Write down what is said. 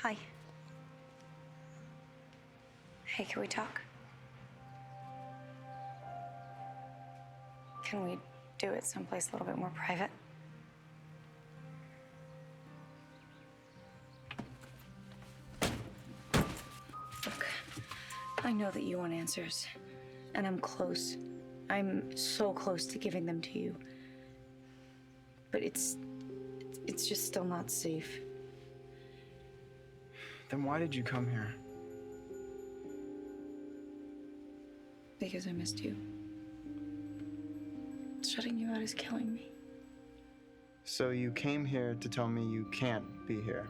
Hi. Hey, can we talk? Can we do it someplace a little bit more private? Look, I know that you want answers, and I'm close. I'm so close to giving them to you. But it's just still not safe. Then why did you come here? Because I missed you. Shutting you out is killing me. So you came here to tell me you can't be here.